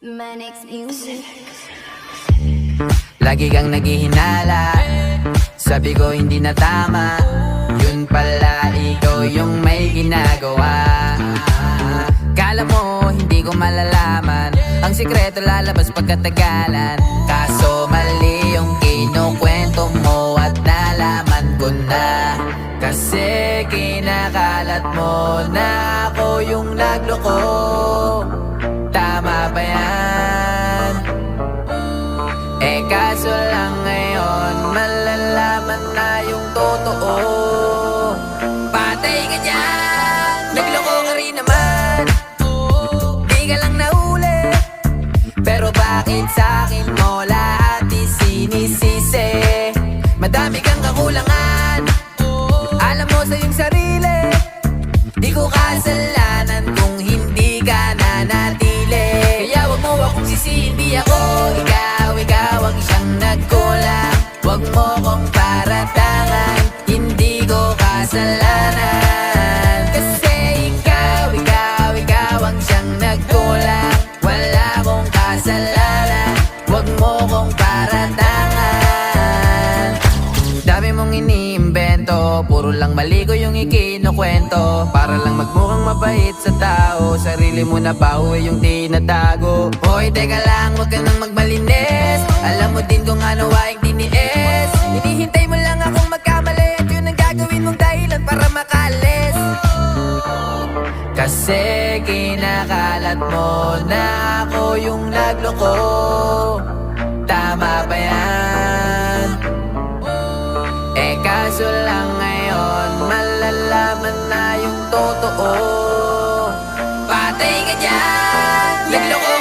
Manix Music. Lagi kang naghihinala, sabi ko hindi na tama. Yun pala ikaw yung may ginagawa. Kala mo hindi ko malalaman, ang sikreto lalabas pagkatagalan. Kaso mali yung kinukwento mo at nalaman ko na. Kasi kinakalat mo na ako yung nagloko. Tama ba yan? Kaso lang ngayon malalaman na yung totoo. Patay ka dyan, nagloko ka rin naman. Di ka lang nahuli, pero bakit sa'kin mo lahat isinisisi? Madami kang kakulangan, alam mo sa iyong sarili. Di ko kasalanan kung hindi ka nanatili. Kaya wag mo akong sisihin, di ako ikaw ang siyang nagkulang. Wag mo kong paratangan, hindi ko kasalanan. Kasi ikaw ang siyang nagkulang. Wala kong kasalanan, wag mo kong paratangan. Dami mong iniimbento, puro lang mali ko yung ikinukwento. Para lang magmukhang mabait sa tao, sarili mo na pauwi yung tinatago. Hoy, teka lang, wag ka nang magmalinis. Alam mo din kung ano aking tiniis. Hinihintay mo lang akong magkamali, at yun ang gagawin mong dahilan para makalis. Kasi kinakalat mo na ako yung nagloko. Tama ba yan? Kaso lang ngayon malalaman na yung totoo. Patay ka dyan, nagloko